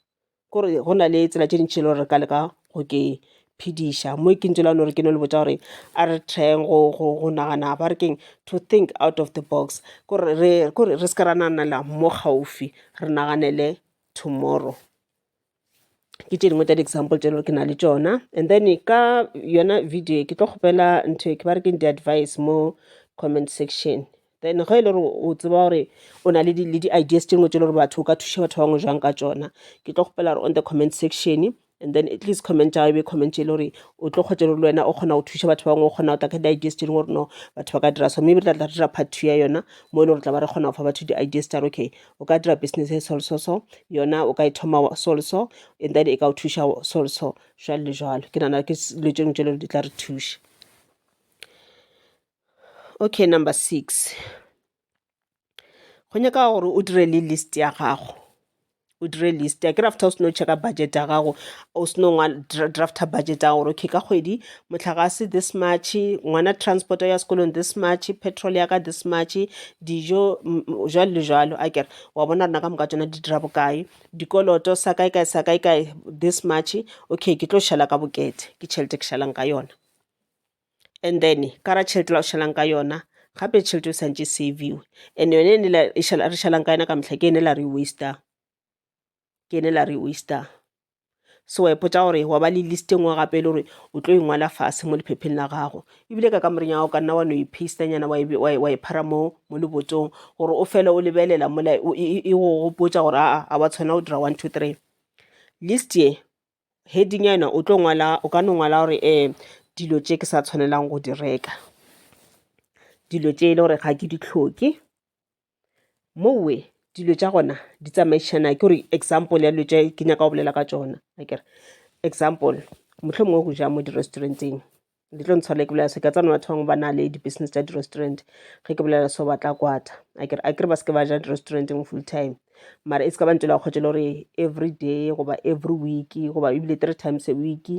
kore go na le tsela tše dintšhi le gore re ka leka go ke phediša mo ke ntse la gore ke no le botsa gore a re tryeng go nagana ba re keng to think out of the box kore re se ka ra nanela mo gaufi re naganele tomorrow ke tše dingwe tša di-example tše le gore ke na le tšona and then ka yona video ke tlo kgopela ntho ke ba re keng di-advice mo comment section then ge e le gore o tseba gore o na le di-ideas tše dingwe tše le gore batho o ka thuša batho bangwe jang ka tšona ke tlo kgopela gore on the comment section and then at least comment ya be comment e le gore o tlo kgotse le wena o kgona go thuša batho bangwe o kgona go taka di-ideas tše dingwe gore no batho ba ka dira so maybe re tla dira part 2 ya yona mo e le gore tla ba re kgona go fa batho di-ideas tša okay o ka dira business e so yona o ka e thoma so and then e ka o thuša so jalo le jalo ke nana ke dilo tše dingwe tše le di tla re thuša okay number 6 go nyaka gore o dire le list ya gago o dire list ya kry after o seno checka budget ya gago o seno drafta budget ya gore okay ka kgwedi motlakase this much ngwana transport ya sekolong this much petrol ya ka this much dijo jalo le jalo a kere wa bona rena ka moka tsona di dira bokae dikoloto sa kae this much okay ke tlo šala ka bokete ke tšhelete ke šalang ka yona and then ka ra tšhelete la o šalang ka yona gape tšhelete o santse saveiwe and yone re šalang ka yona ka motlha ke ene la re waster so wa ipotsa gore wa ba le list engwe gape le gore o tlo ingwala fase mo lephepheng la gago ebile ka kamoreng ya go ka nna wa no ipastanyana wa iphara mo lebotsong gore o fele o lebelela mola e go gopotsa gore a wa tshwana o dira 1 2 3 list ye heading ya yona o ka no ngwala gore dilo tše ke sa tshwanelang go di reka dilo tše e le gore ga ke di tlhoke mowe dilo tša gona di tsamaišana ke gore example ya dilo tše ke nyaka go bolela ka tšona akere example mohlomongwe go ja mo di-restauranteng di tlo ntshwarela ke bolela se ka tsana batho bangwe ba na le di-business tša di-restaurant ge ke bolela so batla kwata akere ba seke ba ja di-restauranteng full time mara e se ka ba ntela kgotse le gore every day goba every week goba ebile 3 times a week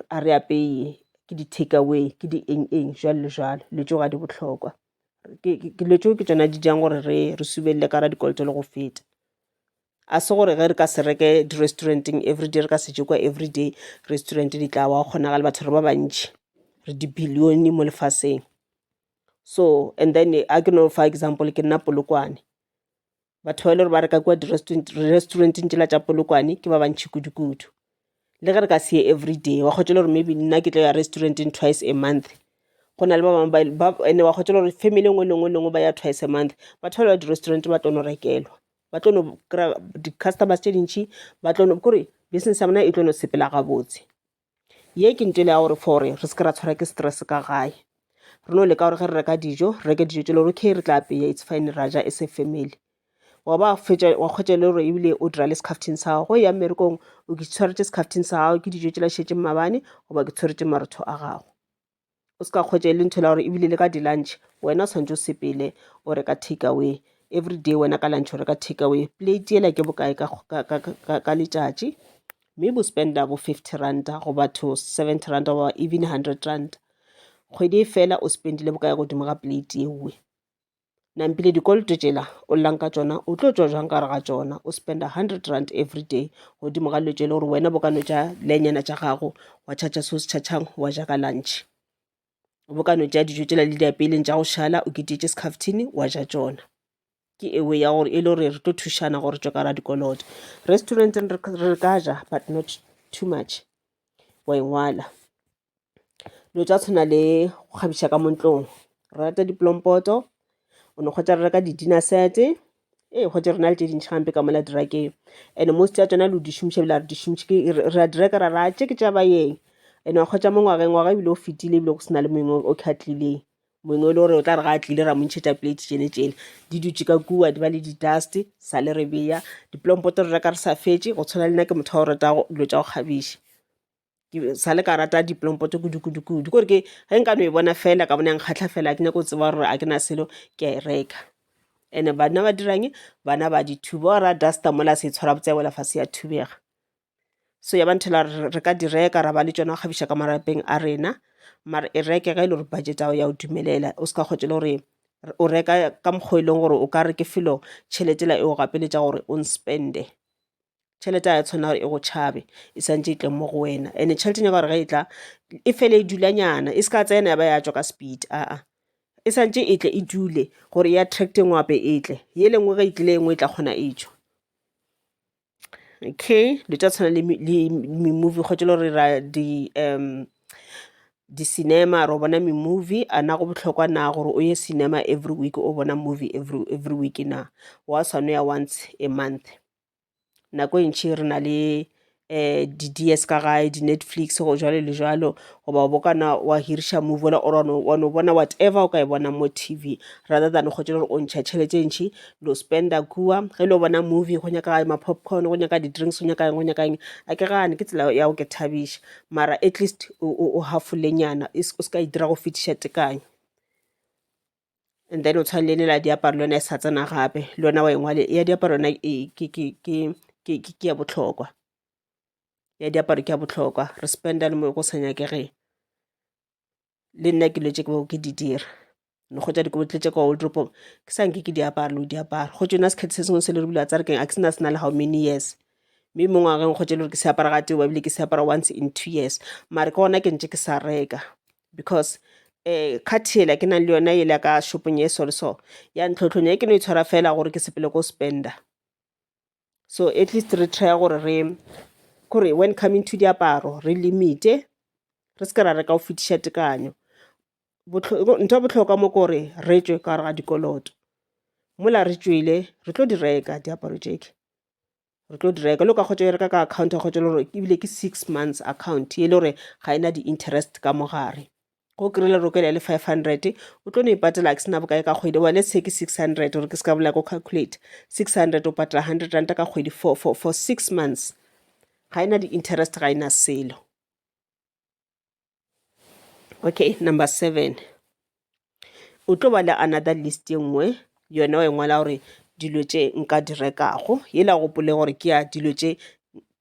a re apeye ke di-take away ke di-eng jalo le jalo le tšeo ga di bohlokwa dilo tšeo ke tsona di jang gore re subelele ka ra dikoloto le go feta a se gore ge re ka se reke di-restauranteng everyday re ka se je kwa everyday restaurant di tla wa kgonaga le batho re ba bantši re di-billion mo lefaseng so and then a ke no fa example ke nna Polokwane batho ba ile gore ba reka kwa di-restauranteng tšela tša Polokwane ke ba bantši kudu le ge re ka se ye everyday wa kgotšela gore maybe nna ke tlo ya restauranteng twice a month go na le ba bangwe ene wa kgotšela gore family engwe le engwe ba ya twice a month batho ba di-restaurant ba tlo no rekelwa ba tlo no kry-a di-customers tše dintšhi ba tlo no kore business ya bona e tlo no sepela gabotse ye ke ntele ya gore fore re se ke ra tshwara ke stress ka gae re no leka gore ge re reka dijo re reke dijo tše le gore okay re tla apeya it's fine ra ja as a family wa kgwetša le gore ebile o dira le scafteng sa gago go ya mmerekong o ke tshwaretše scafteng sa gago ke dijo tše la šetše mabane goba ke tshwaretše marotho a gago o se ka kgwetša le ntho la gore ebile le ka di-lunch wena o tshwantse o sepele o reka take away every day wena ka lunch o reka take away plate ela ke bokae ka letšatši maybe o spenda bo 50 ranta goba to 70 ranta or even 100 ranta. Kgwedi e fela o spendile bokae godimo ga plate ewe. Nampile dikoloto tšela o llang ka tšona o tlo tšwa jang kare ga tšona o spenda 100 rand every day godimo ga dilo tše le gore wena bokano tša lenyana tša gago wa tšhatša se o se tšhatšang wa ja ka lunch. Bokano tša dijo tšela le diapeleng tša go šala o ketetše scaftini wa ja tšona. Ke ewe ya gore e le gore re tlo thušana gore tšwa ka ra dikoloto. Restauranteng re ka ja but not too much wa engwala. Dilo tša tshwana le go kgabiša ka mo ntlong re rata diplompoto o ne kgotsa re reka di-dinner set kgotsa re na le tše dintšhi gampe ka mola dirakeng and most ya tsona le di šomiša ebile re di šomiše ra di reka ra ra tše ke tša bayeng and wa kgotsa mo ngwaga ebile o fetile ebile go sena le mongwe o khatlileng mongwe e le gore o tla re ga a tlile ra montšhetša plate tšele di dutše ka kua di ba le di-dust sa le re beya diplompoto re reka re sa fetše go tshwana le nna ke motho wa go rata dilo tša go kgabiša sa le ka rata diplompoto kudu kore ke ge nka no e bona fela ka bona nkgatlha fela ke nyako tseba gore a ke na selo ke a e reka and bana ba dirang bana ba dithuba ra dusta mola se tshwara botsa wela fase ya thubega so ya banthela re ka di reka ra ba le tsona go kgabiša ka marapeng a rena mara e reke ga ile gore budget ya o dumelela o ska kgotse le gore o reka ka mokgwa e leng gore o ka re ke felo tšheletela e o gapeletša gore o spende tšhelete ya tshwana gore e go tšhabe e santse e tle mo go wena and tšheleteng ya gore ga e tla e fele e dulanyana e se ka tsena ya ba ya tswa ka speed e santse e tle e dule gore e attracte ngwape e tle ye lengwe ga e tlile engwe e tla kgona e tswa. Okay, le tša tshwana le movie kgotse le gore ra di-cinema re bona movie a na go bohlokwa na gore o ye cinema every week o bona movie every week na wa sano ya once a month. Nako e ntšhi re na le di-DS ka gae di-Netflix go jalo le jalo goba o bokana wa hiriša movie ola or wa no bona whatever o ka e bona mo TV rather than go tšela gore o ntšha tšhelete ntšhi lo spenda kua ge le o bona movie go nyaka ma-popcorn go nyaka di-drinks go nyaka eng a ke gane ke tsela ya go ke thabiša mara at least o hafolenyana o se ka e dira go fetiša tekanyo. And then o tshwane le la diaparo le yona e sa tsena gape le yona wa engwale ya diaparo yona ke ya botlhokwa ya diaparo ke ya botlhokwa re spenda le mo go sa nyakege le nna ke letse ke di dira no go tša dikobotletse ka wardrobe ke sa nke ke diaparo le diaparo go tsona se kgethe se sengwe se le re bula tsa re keng a ke sena le how many years mme mo ngwageng go tše le gore ke se apara ga teo ba bile ke se apara once in 2 years mare ke gona ke ntse ke sa reka because khathela ke nang le yona ele ka shopong ye so ya ntlhotlhonya e ke no e tshwara fela gore ke sepele ko spenda so at least re try gore kore when coming to diaparo re limite re se ka ra reka go fetiša tekanyo ntho botlhokwa mo kore re tswe ka re ga dikoloto mola re tswele re tlo di reka diaparo jeke re tlo di reka le ka kgotsa e reka ka account kgotsa le gore ebile ke 6 months account ye le gore ga ena di-interest ka mogare go kry-ile rokele le 500 o tlo no ipatela ke sena bokae ka kgwedi wa let's say ke 600 gore ke se ka bola ko calculate 600 o patela 100 ranta ka kgwedi for 6 months ga ena di-interest ga ena selo. Okay, number 7 o tlo ba le another list ye nngwe yona wa engwala gore dilo tše nka di rekago ye la gopole gore ke ya dilo tše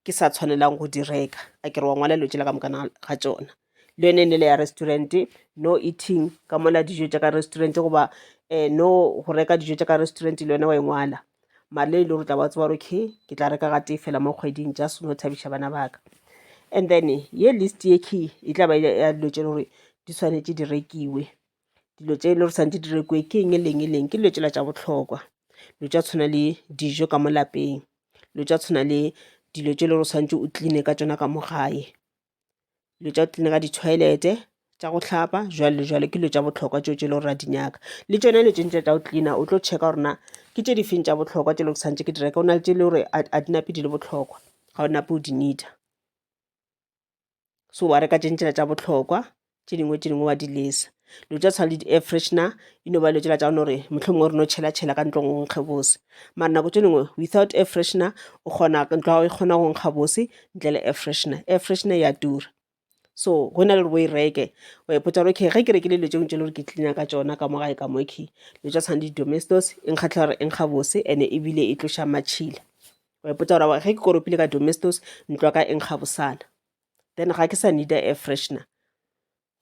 ke sa tshwanelang go di reka a kere wa ngwala dilo tše la ka mokana ga tšona le yone nele ya restaurant no eating ka mola dijo tša ka restaurant goba no go reka dijo tša ka restaurant le yone wa engwala mare le ile gore tla ba tseba gore okay ke tla reka gate fela mo kgweding just no thabiša bana baka and then ye list ye key e tla ba ya dilo tše le gore di tshwanetse di rekiwe dilo tše le gore santse di rekiwe ke eng leng ke dilo tšela tša botlhokwa dilo tša tshwana le dijo ka mo lapeng dilo tša tshwana le dilo tše le gore santse o cleane ka tšona ka mo gae dilo tša cleane ka di-toilete tša go tlhapa jwale le jwale ke dilo tša botlhokwa tšeo tše le gore ra di nyaka le tšone le tšentše tša go cleana o tlo checka gorena ke tše di feng tša botlhokwa tše le gore santse ke di reka o na le tše le gore a di nape di le botlhokwa ga o nape o di needa so wa reka tšentšela tša botlhokwa tše dingwe wa di lesa dilo tša tshwana le di-air freshener e no ba dilo tšela tša gone gore mohlomong gore no tšhela ka ntlong go nkge bose mare nako tše dingwe without air freshener o kgona ntlo ya go e kgona go nkga bose ntle le air freshener ya tura so go na le gore o e reke wa ipotsa gore okay ge ke rekile dilo tšeo ntše le gore ke cleana ka tšona ka mo gae ka moke dilo tša tshwana le di-domestos e nkgatlha gore e nkga bose and ebile e tloša matšhila wa ipotsa gore ge ke koropile ka domestos ntlo ka eng ga bosana, then ga ke sa need air freshener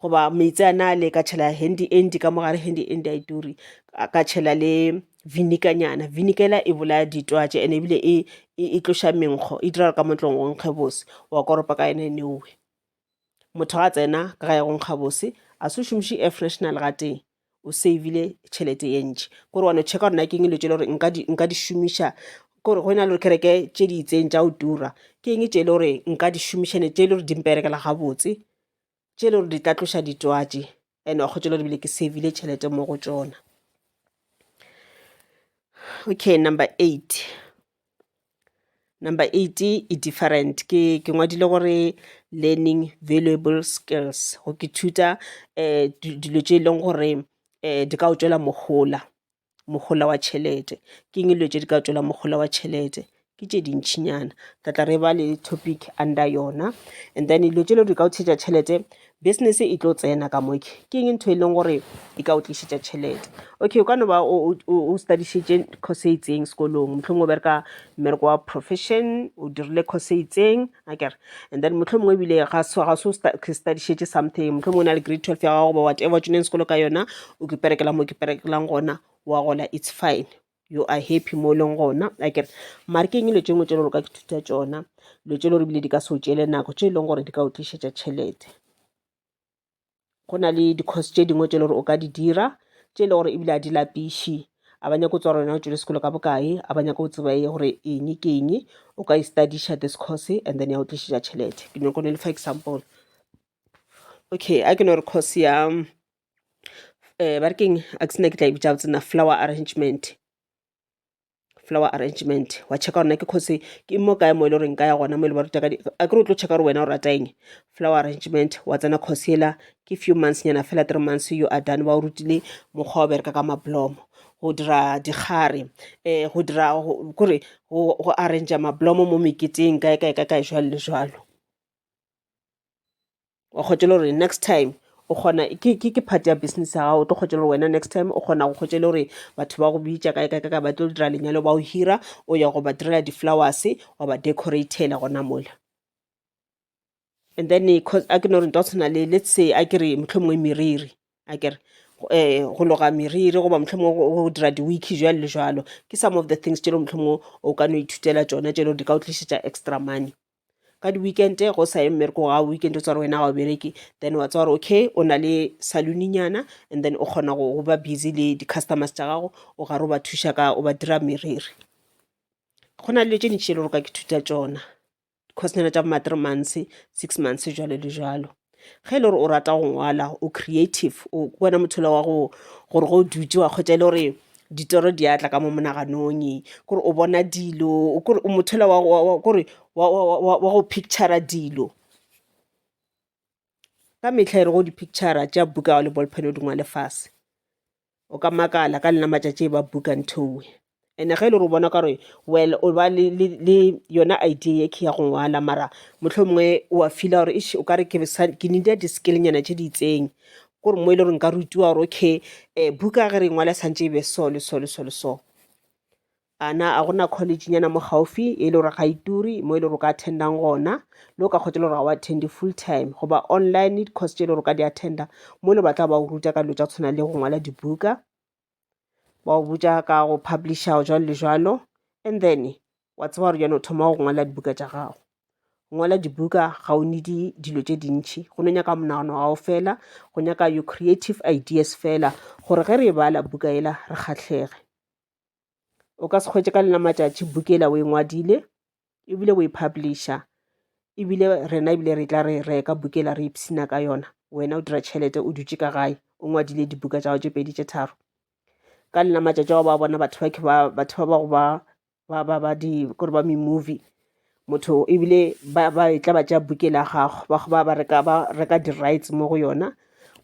goba metsi a na le ka tšhela handy endi ka mogare, handy endi a ituri ka tšhela le vinikanyana. Vinikela e bolaya ditwatše and ebile e tloša menkgo, e dira ka motlong go nkge bose, wa koropa ka ene neowe. Motho ga tsena ka ga ya go nkga bose a se šomiše air freshener le ga teng, o savile tšhelete ye ntši. Kore wane check gore na ke eng dilo tše le gore nka di šomiša, kore go na le kereke tše di itseng tša o tura, ke eng tše le gore nka di šomišane tše le gore di mperekela gabotse, tše le gore di tla tloša ditwatši and wa kgotse le gore bile ke savile tšhelete mo go tšona. Okay, number 8 e different, ke ngwadile gore learning valuable skills, go ke thuta dilo tše e leng gore di ka o tšwela mogola wa tšhelete. Ke eng dilo tše di ka o tšwela mogola wa tšhelete? Ke tše dintšhinyana, tla re ba le topic under yona. And then dilo tše le di ka o tšhetša tšhelete, business e tlo tsena ka moke, ke eng ntho e leng gore e ka o tlišetša tšhelete? Okay, o ka no ba o studišitše course e itseng sekolong, mohlomongwe o bereka mmereko wa profession, o dirile course e itseng akere, and then mohlomongwe ebile ga se o studišitše something, mohlomongwe o na le grade 12 ya gago, whatever o tšeneng sekolo ka yona, o ke perekela mo ke perekelang gona, wa gola, it's fine, you are happy mo leng gona akere. Mare ke eng dilo tše ngwe tše le gore ka ke thuta tšona, dilo tše le gore ebile di ka se o tšele nako, tše e leng gore di ka o tlišetša tšhelete. Go na le di-course tše dingwe tše le gore o ka di dira, tše le gore ebile a di lapiše, a ba nyaka o tswa rona o tšwele sekolo ka bokae, a ba nyaka o tseba gore eng ke eng, o ka studiša this course and then ya o tlišetša tšhelete. Ke nyako ne le for example, okay, a ke no re course ya ba re keng a ke sena ke tla e bitša botsena, flower arrangement, wa checka gore na ke course ke mo kae mo e le goreng ka ya gona mo e le ba ruta ka a ke re o tlo checka gore wena o rata eng, flower arrangement, wa tsena course ela ke few months nyana fela, 3 months you are done, ba o rutile mokgwa wa bereka ka mablomo, go dira digare, go dira kore go arrangea mablomo mo meketeng kae jwalo le jwalo. wa kgotšela gore next time o kgona ke part ya business ya gago, o tlo kgotšela gore wena next time o kgona go kgotšela gore batho ba go bitša kae ba tlo dira lenyalo, ba o hira, o ya go ba direla di-flowers, wa ba decoratela gona mola. And then a ke no re nto tshwana le, let's say a ke re mohlomongwe meriri akere, go loga meriri goba mohlomongwe go dira di-wiki jwalo le jwalo, ke some of the things tše le mohlomongwe o ka no ithutela tšona tše le gore di ka o tlišetša extra money. Ka di-weekend go sa ye mmereko ga weekend o tsa gore wena ga o bereke, then wa tsa gore okay o na le saloninyana, and then o kgona go ba busy le di-customers tša gago, o gare o ba thuša ka o ba dira meriri. Go na le dilo tše ntši le gore ka ke thuta tšona, coursenyana tša ma 3 months 6 months jalo le jalo. Ge e le gore o rata go ngwala, o creative, o wena mothola wa gore go dutse wa kgotsa le gore ditoro di atla ka mo monaganong, kore o bona dilo, kore o mothola wa go pictura dilo ka metlha e re go di-pictura tša buka le ballpen o dingwa lefase, o ka makala ka lena matšatši ba buka nthouwe. And ge e le gore o bona ka gore well o ba le yona idea ye ke ya go ngwala, mara mohlomongwe o a feela gore o ka re ke nida di-skillnyana tše di itseng, kore mo e le gore nka rutiwa gore okay buka ge re ngwala santse e be so le so le so le so. Ana a gona collegenyana mo gaufi e le gore ga ituri mo e le gore o ka attendang gona, le o ka kgotsa le gore ga o attende full time goba online course tše e le gore o ka di attenda, mo le batla ba o ruta ka dilo tša tshwana le go ngwala dibuka, ba o botša ka go publisha jwalo le jwalo. And then wa tseba gore jana o thoma go ngwala dibuka tša gago. Ngwala dibuka ga o need dilo tše dintšhi, go no nyaka monagano wa gago fela, go nyaka your creative ideas fela, gore ge re e bala buka ela re kgahlege. O ka se kgwetse ka lena matšatši buka ela o e ngwadile ebile o e publisha, ebile rena ebile re tla re reka buka ela re ipsina ka yona, wena o dira tšhelete o dutše ka gae o ngwadile dibuka tša go tše 2 tše 3. Ka lena matšatši ao ba bona batho ba bago kore ba me-movie, motho ebile ba tla ba tša buka ela gago ba reka di-rights mo go yona,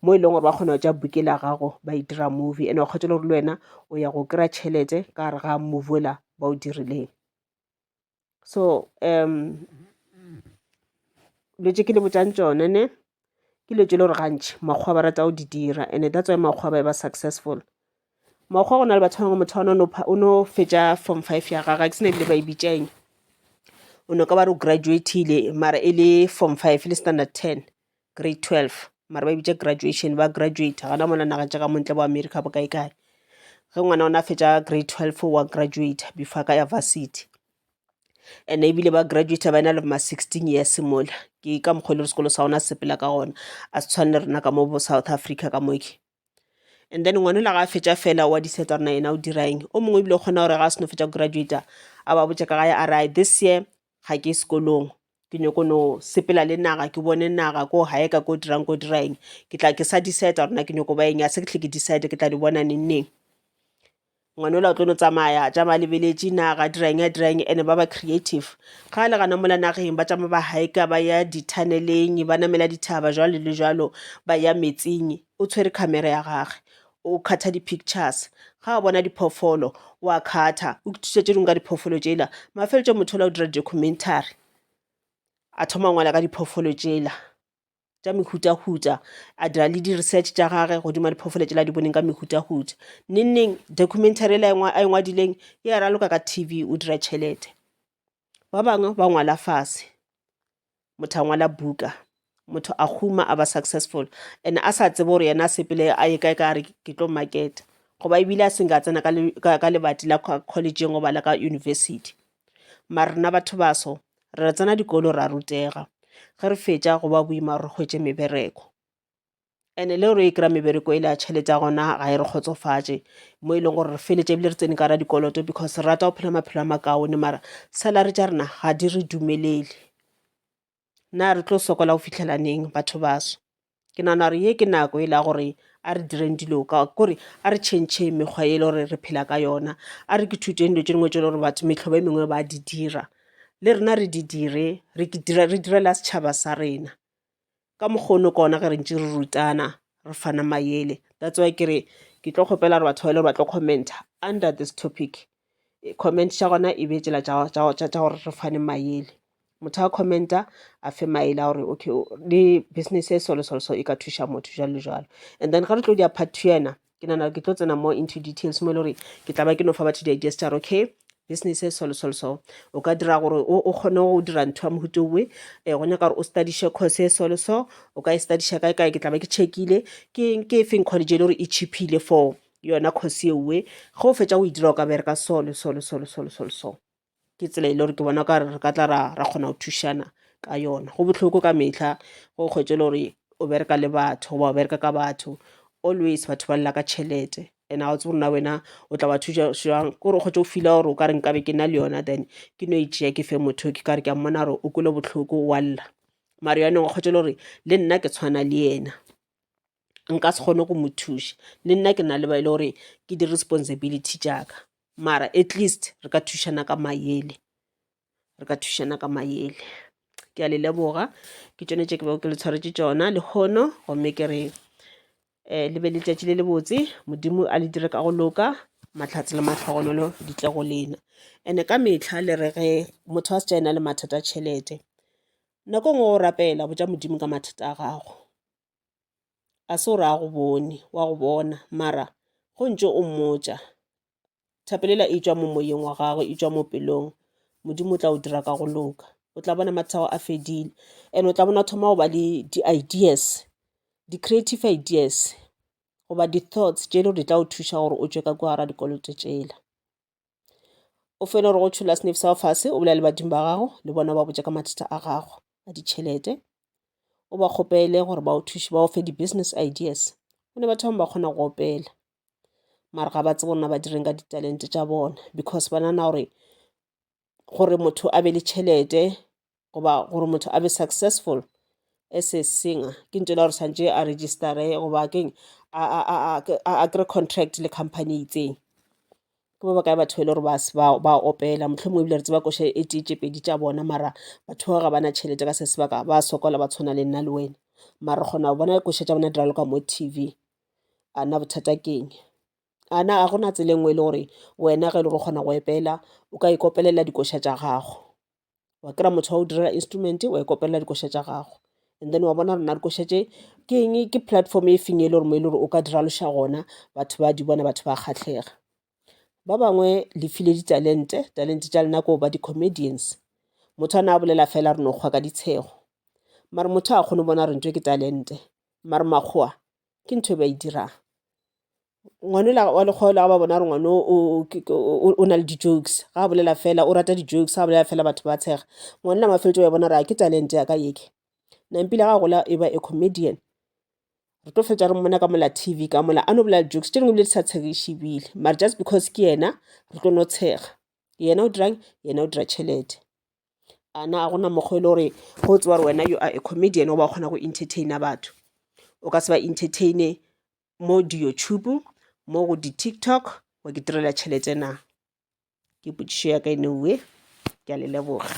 mo e leng gore ba kgona go tša buka ela gago ba e dira movie, and wa kgotsa le gore le wena o ya go kry-a tšhelete ka gare ga movie ola ba o dirileng. So dilo tše ke le botšang tšone ne ke dilo tše le gore gantši makgwa ba rata go di dira, and that's why makgwa ba e ba successful. Makgwa go na le batho bangwe, motho o no fetša form 5 ya gaga ke sena ebile ba e bitšang o no ka ba re o graduate-ile mara e le form 5 le standard 10 grade 12 mara ba bitsa graduation ba graduate gana mona naga tša ka montle bo America bo kae ge ngwana o na fetša grade 12 wa graduate before ka ya varsity and ebile ba graduate ba na le ma 16 years mola ke ka mokgwa le sekolo sa ona sepela ka gona a se tshwane rena ka mo bo South Africa ka moke. And then ngwana la ga fetša fela wa diseta rena ena o diraeng o mongwe ebile o kgona gore ga se no fetša graduate a ba botša ka gae a rai this year ga ke sekolong ke nyako no sepela le naga ke bone naga ko hae ka ko diraeng ke tla ke sa diseta rena ke nyako ba eng ya se ke tle ke decide ke tla di bona neng ngwana o tlo no tsamaya tšama lebeletše naga diraeng ene ba ba creative ga le gana mola nageng ba tšama ba haika ba ya dithaneleng ba namela dithaba jwalo le jwalo ba ya metsing o tshwere camera ya gage o khatha di-pictures ga a bona diphoofolo wa khatha o thušetše dingwe ka diphoofolo tšela mafeletše motho o dira documentary a thoma ngwala ka diphoofolo tšela tša mehutahuta a dira le di-research tša gage godimo diphoofolo tšela di boneng ka mehutahuta neng documentary a e ngwadileng e a raloka ka TV o dira tšhelete ba bangwe ba ngwala fase motho a ngwala buka motho a huma a ba successful and a sa tsebe gore yena a sepele a ye kae ka re ke tlo market goba ebile a senka tsena ka lebati la collegeng goba la ka university mara rena batho baso re tsena dikolo ra rutega ge re fetša go ba boima re hwetše mebereko ene le gore e kry-a mebereko e le a tšhelete ya gona ga e re kgotsofatše mo e leng gore re feletše ebile re tsene ka ra dikoloto because re rata go phela maphelo a makaone mara salary tša rena ga di re dumelele na re tlo sokola go fitlhela neng batho baso ke nana re ye ke nako e la gore a re direng dilo ka kore a re tšhentšhe mekgwa e le gore re phela ka yona a re ke thuteng dilo tše dingwe tše le gore batho metlhobo e mengwe ba di dira le rena re di dire re direla setšhaba sa rena ka mokgono kona ge re ntše re rutana re fana maele that's why ke re ke tlo kgopela gore batho ba ile ba tlo commenta under this topic comment tša gona e be tsela tša gore re fane maele motho a commenta a fe maele a gore okay le business e solo e ka thuša motho jalo le jalo and then ga re tlo dia part 2 yena ke nana ke tlo tsena more into details mo le gore ke tla ba ke no fa batho di-ideas tša okay business e solo o ka dira gore o kgone go dira ntho ya mohuta owe go nyaka gore o studiše course e solo o ka e studiša kae ke tla ba ke checkile ke feng college e le gore e cheapile for yona course ewe ge o fetša go e dira o ka bereka solo ke tsela e le gore ke bona ka re ka tla ra kgona go thušana ka yona go bohloko ka mehla go kgwetše le gore o bereka le batho goba o bereka ka batho always batho ba lela ka tšhelete and ga o tse gorena wena o tla ba thuša jang ke gore o kgwetše o fila gore o ka re nkabe ke na le yona then ke no itšea ke fe motho ke ka re ke a mmona gore o kole bohloko wa lla mare yanong o kgwetše le gore le nna ke tshwana le yena nka se kgone go mo thuša le nna ke na le ba ile gore ke di-responsibility tšaka mara at least re ka thušana ka maele ke a le leboga ke tšone tše ke bego ke le tshwaretše tšona le kgono gomme ke re le be letšatši le le botse modimo a le dire ka go loka mahlatse le matlhogonolo di tle go lena ene ka mehla le re ge motho a se tša ena le mathata a tšhelete nako ngwe go rapela botša modimo ka mathata a gago a se gore a go bone wa go bona mara go ntše o mmotša thapelela e tšwa mo moyeng wa gagwe e tšwa mo pelong modimo o tla o dira ka go loka o tla bona mathago a fedile and o tla bona thoma go ba le di-ideas di-creative ideas goba di-thoughts tše le gore di tla o thuša gore o tšwe ka kwara dikoloto tšela o fele gore go tšhola senefi sa go fase o bolela le badimo ba gago le bona ba botša ka mathata a gago a ditšhelete o ba kgopele gore ba o thuše ba o fe di-business ideas go ne batho bangwe ba kgona go opela mara ga ba tsebe gorena ba direng ka ditalente tša bona because ba nana gore motho a be le tšhelete goba gore motho a be successful as a singer ke ntho la gore santše a registare goba keng a kry contract le company itseng ke ba kae batho le gore ba opela motlho mongwe ebile re tseba koša e tee pedi tša bona mara batho ba ga bana tšhelete ka se sebaka ba sokola ba tshwana le nna le wena mara re kgona go bona koša tša bona diralo ka mo TV ana bothata keng ana a gona tsela nngwe le gore wena ge le go kgona go epela o ka ikopelela dikoša tša gago wa kry-a motho wa o direla instrument wa ikopelela dikoša tša gago and then wa bona rena dikoša tše ke eng ke platform e feng e le gore mo e le gore o ka diraloša gona batho ba di bona batho ba kgatlhega ba bangwe le file talente tša lenako ba di-comedians motho a na a bolela fela re no kgwa ka ditshego mare motho a kgone bona re ntwe ke talente mare makgowa ke ntho e ba e dirang ngwanela wa lekgowa ga ba bona re ngwane o na le di-jokes ga a bolela fela o rata di-jokes ga a bolela fela batho ba tshega ngwanela mafeletso ya bona re a ke talente ya ka yeke nampile ga gola e ba a comedian re tlo fetsa re mmona ka mola TV ka mola a no bolela jokes tse dingwe bile di sa tshegešebile mare just because ke yena re tlo no tshega yena o dirang yena o dira tšhelete ana a gona mokgwa e le gore go tsewa re wena you are a comedian o ba kgona go entertaina batho o ka se ba entertaine mo di-YouTube mo go di-TikTok wa ke direla tšhelete na ke potšišo ya ka e neuwe ke a le leboga